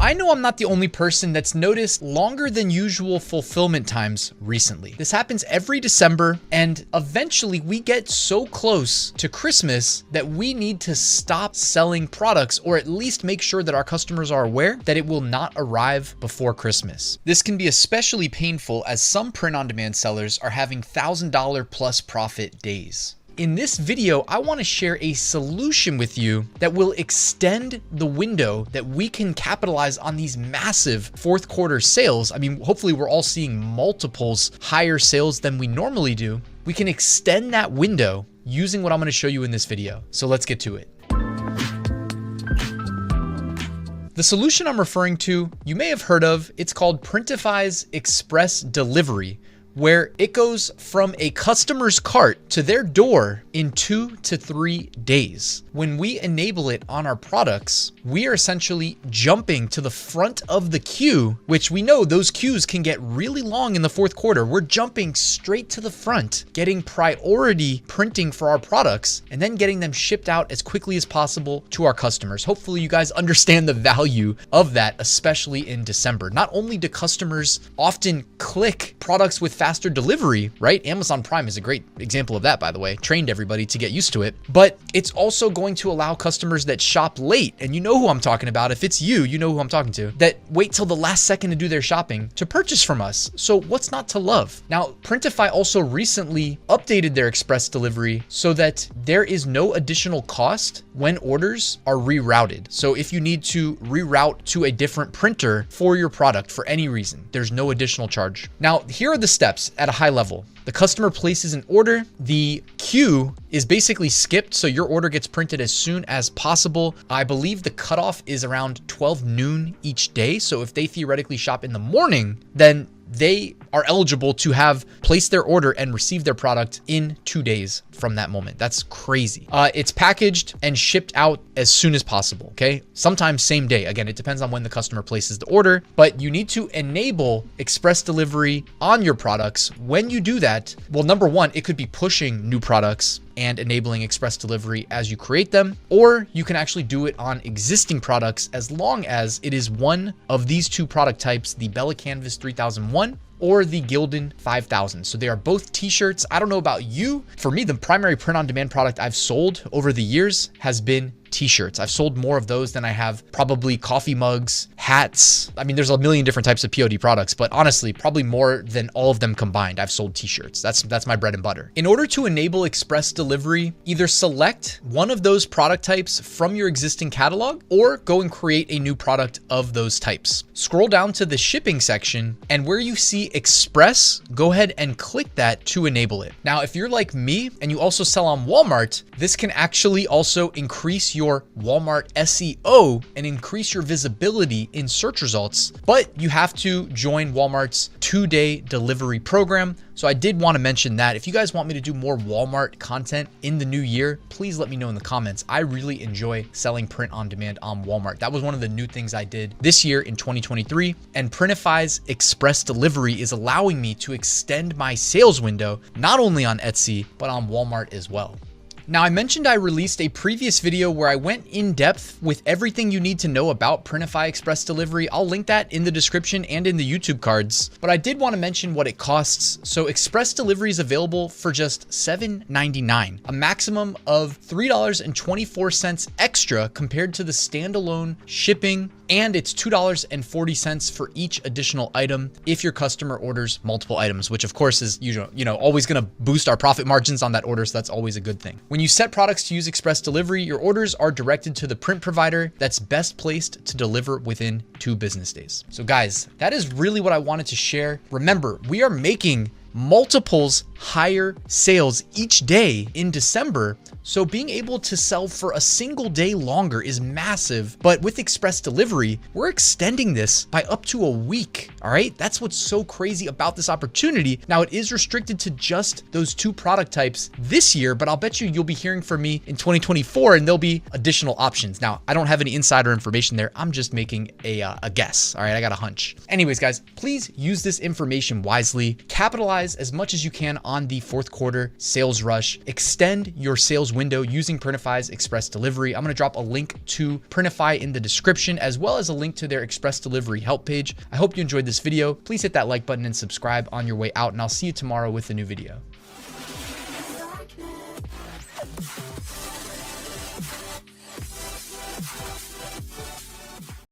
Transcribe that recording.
I know I'm not the only person that's noticed longer than usual fulfillment times recently. This happens every December, and eventually we get so close to Christmas that we need to stop selling products, or at least make sure that our customers are aware that it will not arrive before Christmas. This can be especially painful as some print-on-demand sellers are having $1,000 plus profit days. In this video, I want to share a solution with you that will extend the window that we can capitalize on these massive fourth quarter sales. I mean, hopefully we're all seeing multiples higher sales than we normally do. We can extend that window using what I'm going to show you in this video. So let's get to it. The solution I'm referring to, you may have heard of. It's called Printify's Express Delivery, where it goes from a customer's cart to their door in 2 to 3 days. When we enable it on our products, we are essentially jumping to the front of the queue, which we know those queues can get really long in the fourth quarter. We're jumping straight to the front, getting priority printing for our products, and then getting them shipped out as quickly as possible to our customers. Hopefully you guys understand the value of that, especially in December. Not only do customers often click products with faster delivery, right? Amazon Prime is a great example of that, by the way. Trained everybody to get used to it, but it's also going to allow customers that shop late, and you know who I'm talking about. If it's you, you know who I'm talking to, that wait till the last second to do their shopping to purchase from us. So what's not to love? Now, Printify also recently updated their express delivery so that there is no additional cost when orders are rerouted. So if you need to reroute to a different printer for your product for any reason, there's no additional charge. Now, here are the steps at a high level. The customer places an order. The queue is basically skipped, so your order gets printed as soon as possible. I believe the cutoff is around 12 noon each day. So if they theoretically shop in the morning, then they are eligible to have placed their order and receive their product in 2 days from that moment. That's crazy. It's packaged and shipped out as soon as possible, okay? Sometimes same day. Again, it depends on when the customer places the order, but you need to enable express delivery on your products. When you do that, well, number one, it could be pushing new products and enabling express delivery as you create them, or you can actually do it on existing products as long as it is one of these two product types, the Bella Canvas 3001 or the Gildan 5000. So they are both t-shirts. I don't know about you. For me, the primary print-on-demand product I've sold over the years has been t-shirts. I've sold more of those than I have probably coffee mugs, hats. I mean, there's a million different types of POD products, but honestly, probably more than all of them combined, I've sold t-shirts. That's my bread and butter. In order to enable express delivery, either select one of those product types from your existing catalog or go and create a new product of those types. Scroll down to the shipping section, and where you see express, go ahead and click that to enable it. Now, if you're like me and you also sell on Walmart, this can actually also increase your Walmart SEO and increase your visibility in search results, but you have to join Walmart's 2-day delivery program. So I did want to mention that. If you guys want me to do more Walmart content in the new year, please let me know in the comments. I really enjoy selling print on demand on Walmart. That was one of the new things I did this year in 2023, and Printify's express delivery is allowing me to extend my sales window, not only on Etsy, but on Walmart as well. Now, I mentioned I released a previous video where I went in depth with everything you need to know about Printify Express Delivery. I'll link that in the description and in the YouTube cards, but I did want to mention what it costs. So Express Delivery is available for just $7.99, a maximum of $3.24 extra compared to the standalone shipping, and it's $2.40 for each additional item if your customer orders multiple items, which of course is always going to boost our profit margins on that order, so that's always a good thing. When you set products to use express delivery, your orders are directed to the print provider that's best placed to deliver within 2 business days. So guys, that is really what I wanted to share. Remember, we are making multiples higher sales each day in December. So being able to sell for a single day longer is massive, but with express delivery, we're extending this by up to a week. All right. That's what's so crazy about this opportunity. Now it is restricted to just those 2 product types this year, but I'll bet you'll be hearing from me in 2024 and there'll be additional options. Now, I don't have any insider information there. I'm just making a guess. All right. I got a hunch. Anyways, guys, please use this information wisely. Capitalize as much as you can on the fourth quarter sales rush. Extend your sales window window using Printify's express delivery. I'm going to drop a link to Printify in the description, as well as a link to their express delivery help page. I hope you enjoyed this video. Please hit that like button and subscribe on your way out, and I'll see you tomorrow with a new video.